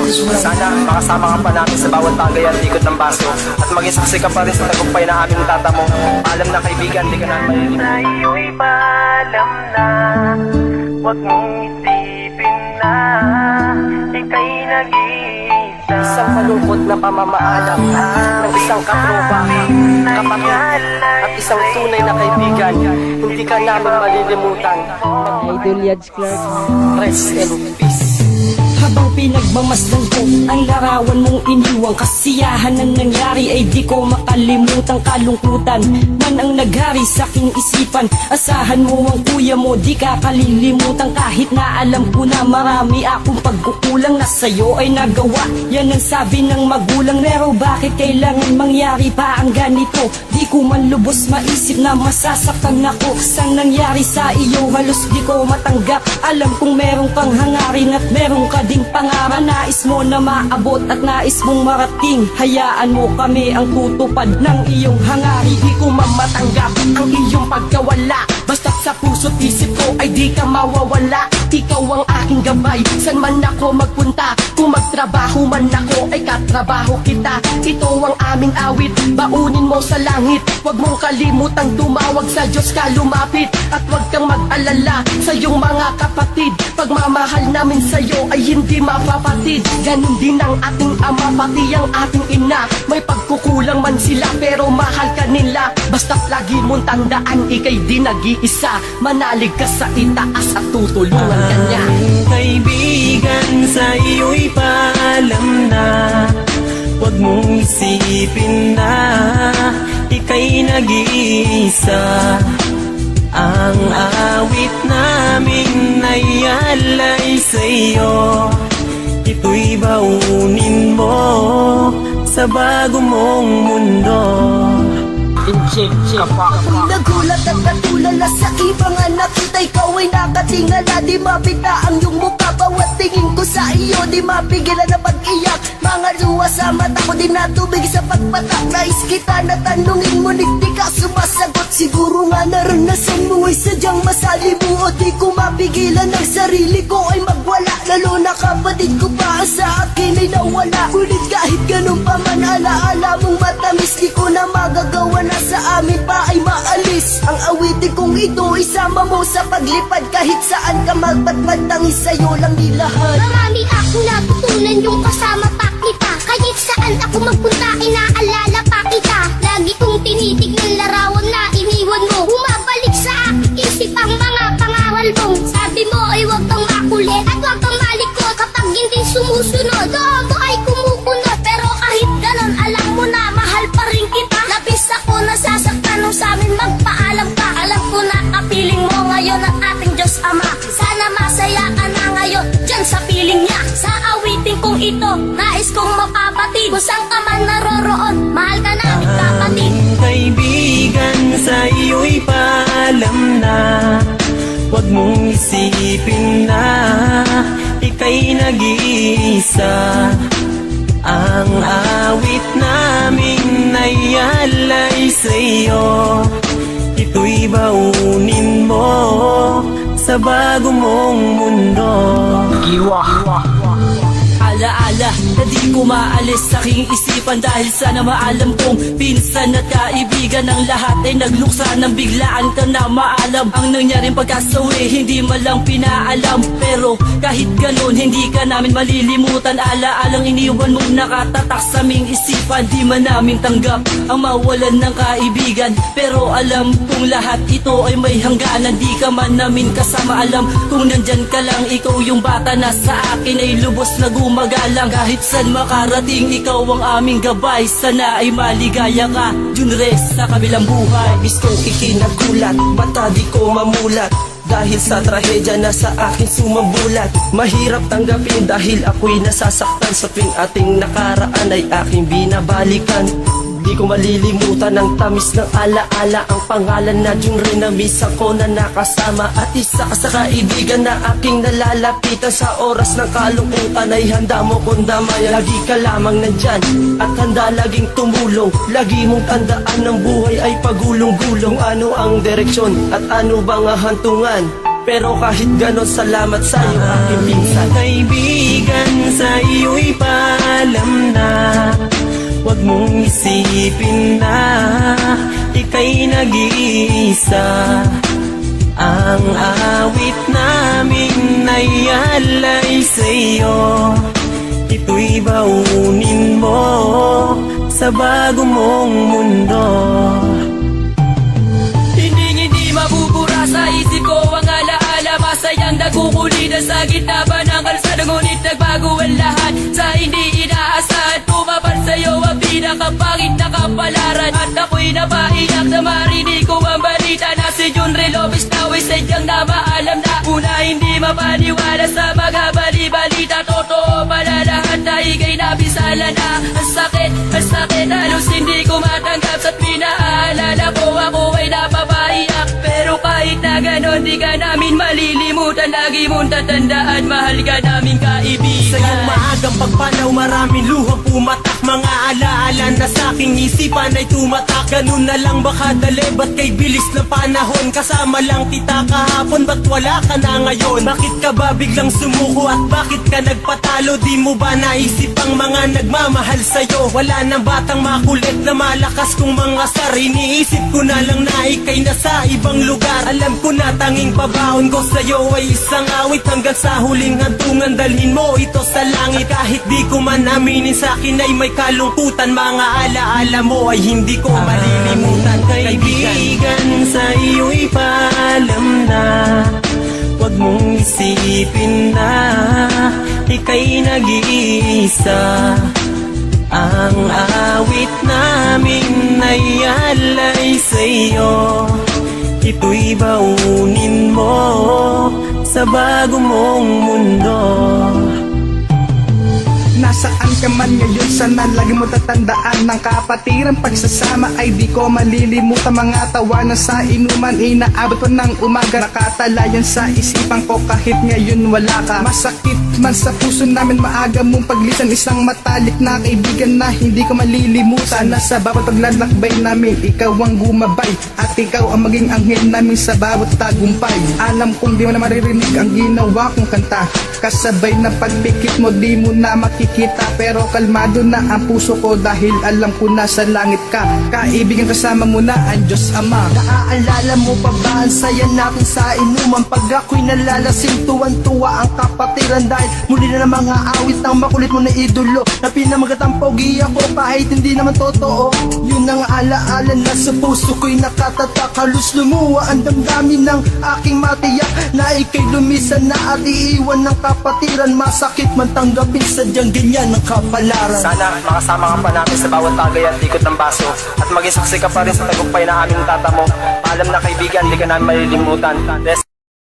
Sana makasama ka pa namin sa bawat bagay at ikot ng baso, at maging saksi ka pa rin sa tagumpay na aming tatamo. Alam na kaibigan, di ka na malilimutan. Sa iyo'y paalam na, huwag mong isipin na ika'y nag-iisa. Isang malungkot na pamamaalam ng isang katropa, kapatid, at isang tunay na kaibigan. Hindi ka namin malilimutan. Idol Yads Clark. Rest in peace. Habang pinagmamasdan ko ang larawan mong iniwang kasiyahan ng nangyari ay di ko makalimutan. Kalungkutan man ang naghari sa aking isipan. Asahan mo ang kuya mo, di ka kalilimutan. Kahit na alam ko na marami akong pagkukulang na sa'yo ay nagawa. Yan ang sabi ng magulang, pero bakit kailangan mangyari pa ang ganito? Di ko man lubos maisip na masasaktan ako sa nangyari sa iyo. Halos di ko matanggap. Alam kong merong kang hangarin at merong ka ding pangarap. Nais mo na maabot at nais mong marating. Hayaan mo kami ang tutupad ng iyong hangarin. Di ko mamatanggap ang iyong pagkawala. Basta't sa puso't isip ko ay di ka mawawala. Ikaw ang aking gabay, san man ako magpunta. Kung magtrabaho man ako ay katrabaho kita. Ito ang aming awit, baunin mo sa langit. Huwag mong kalimutang tumawag sa Diyos ka lumapit. At huwag kang mag-alala sa iyong mga kapatid. Pagmamahal namin sa iyo ay hindi mapapatid. Ganun din ang ating ama, pati ang ating ina. May pagkukulang man sila pero mahal ka nila. Basta't lagi mong tandaan, ika'y di nag-iisa. Manalig ka sa itaas at tutulungan ka niya. Ang kaibigan, sa iyo'y paalam na, huwag mong isipin na ika'y nag-iisa. Ang awit namin ay alay sa'yo. Ito'y baunin mo sa bago mong mundo. Nagulat at natulala sa ibang anak kita. Ikaw ay nakatingala, di mabita ang iyong mukha. Bawat tingin ko sa iyo, di mapigilan na pag-iyak. Mga luha sa mata ko, di natubig sa pagpatak. Nais kita na tanungin mo, di ka sumasagot. Siguro nga naranasan mo ay sadyang masali mo. O di ko mapigilan ang sarili ko ay magwala. Lalo na kapatid ko pa sa akin ay nawala. Ngunit kahit ganun pa man, alaala mong matamis. Di ko na magagawa na sa amin pa ay maalis. Ang awitin kong ito isama mo sa paglipad. Kahit saan ka magpatpad, tangis sa'yo lang nilahat. Marami akong natutunan yung kasama pa kita. Kahit saan ako magpunta, inaalala pa kita. Lagi kong tinitignan larawan na iniwan mo. Bumabalik sa aking isip ang mga pangaral mo. Sabi mo ay huwag kang makulit at huwag kang malikot. Kapag hindi sumusunod, doon mo ay kumukunot. Pero kahit ganon, alam mo na mahal pa rin kita. Labis ako nasasaktan nung sa amin magpaalam ka. Alam ko na kapiling mo ngayon ang ating Diyos Ama. Sana masaya ka na ngayon dyan sa piling niya. Sa awitin kong ito, nais kong mapapatid. Kung saan ka man naroroon, mahal ka namin kapatid. Ang kaibigan, sa iyo'y paalam na, huwag mong isipin na ika'y nag-iisa. Ang awit namin ay alay sa'yo. Ito'y baunin mo sa bago mong mundo. Alaala na di ko maalis sa aking isipan. Dahil sana maalam kong pinsan at kaibigan ng lahat ay nagluksa ng biglaan ka na maalam. Ang nangyaring pagkasawi hindi malang pinaalam. Pero kahit ganon hindi ka namin malilimutan. Alaalang iniwan mong nakatatak sa aming isipan. Di man namin tanggap ang mawalan ng kaibigan. Pero alam kong lahat ito ay may hangganan. Di ka man namin kasama, alam kung nandyan ka lang. Ikaw yung bata na sa akin ay lubos na gumagalang. Kahit saan makarating, ikaw ang aming gabay. Sana ay maligaya ka, Junres, sa kabilang buhay. Labis kong ikinagulat, mata di ko mamulat. Dahil sa trahedya na sa akin sumambulat. Mahirap tanggapin dahil ako'y nasasaktan. Sa tuwing ating nakaraan ay aking binabalikan. Di ko malilimutan ang tamis ng alaala. Ang pangalan na Junre na misa ko na nakasama. At isa ka sa kaibigan na aking nalalapitan. Sa oras ng kalungkutan ay handa mo kong damayan. Lagi ka lamang nandyan at handa laging tumulong. Lagi mong tandaan ng buhay ay pagulong-gulong. Ano ang direksyon at ano bang hantungan? Pero kahit ganon, salamat sa'yo aking pinsan. Kaibigan, sa iyo'y mong isipin na ika'y nag-iisa. Ang awit namin ay alay sa'yo, ito'y baunin mo sa bago mong mundo. Hindi mabubura sa isip ko ang alaala, masayang nagkukulita sa gitna pa ng kalsada, ngunit nagbago ang lahat sa hindi inaasahan. Tumapal sa'yo ang pinakapangit na kapalaran, at ako'y napaiyak na marinig ko ang balita na si Junre Lopez daw ay sadyang na maalam na una hindi mapaniwala sa mga bali-balita. Totoo pala lahat na ika'y nabisala na. Ang sakit, halos hindi ko matanggap sa't pinaalala ko ako ay napapaiyak. Pero kahit na ganon di ka namin malilimutan, lagi mong tatandaan mahal ka namin kaibigan. Sa iyong maagang pagpanaw maraming luhang pumatak, mga alaala na sa aking isipan ay tumatak. Ganun na lang ba kadali, ba't kay bilis na panahon? Kasama lang kita kahapon, ba't wala ka na ngayon? Bakit ka ba biglang sumuko at bakit ka nagpatalo? Di mo ba naisip ang mga nagmamahal sa'yo? Wala nang batang makulit na malakas kung mga sar. Iniisip ko na lang na ika'y nasa ibang lugar. Alam ko na tanging pabaon ko sa'yo ay isang awit, hanggang sa huling hantungan dalhin mo ito sa langit. Kahit di ko man aminin sa'kin ay may kalungkutan, mga alaala mo ay hindi ko malilimutan. Kaibigan, sa iyo'y paalam na huwag mong isipin na ika'y nag-iisa. Ang awit namin ay alay sa'yo, ito'y baunin mo sa bago mong mundo. Nasaan ka man ngayon, sana lagi mo tatandaan ng kapatiran pagsasama ay di ko malilimutan. Mga tawanan sa inuman, inaabot pa ng umaga, nakatalayan sa isipan ko kahit ngayon wala ka. Masakit man sa puso namin maaga mong paglisan, isang matalik na kaibigan na hindi ko malilimutan. Nasa bawat paglalakbay namin, ikaw ang gumabay at ikaw ang maging anghel namin sa bawat tagumpay. Alam kong di mo na maririnig ang ginawa kong kanta, kasabay ng pagpikit mo di mo na makikita, pero kalmado na ang puso ko dahil alam ko na sa langit ka. Kaibigan kasama mo na ang Diyos Ama. Naaalala mo pa ba ang saya natin sa inuman? Pag ako'y nalalasing, tuwan-tuwa ang kapatiran, dahil muli na ng mga awit ng makulit mo na idolo, na pinamagatang pogi ako kahit hindi naman totoo. Yun ang alaala na sa puso ko'y nakatatak, halos lumuwa ang damdamin ng aking matiyak, na ika'y lumisan na at iiwan ng kapatiran. Masakit man tanggapin, sadyang ganyan ang kapalaran. Sana makasama ka pa namin sa bawat tagay at ikot ng baso, at maging saksi ka pa rin sa tagumpay na aming tatamo. Paalam na kaibigan, di ka namin malilimutan.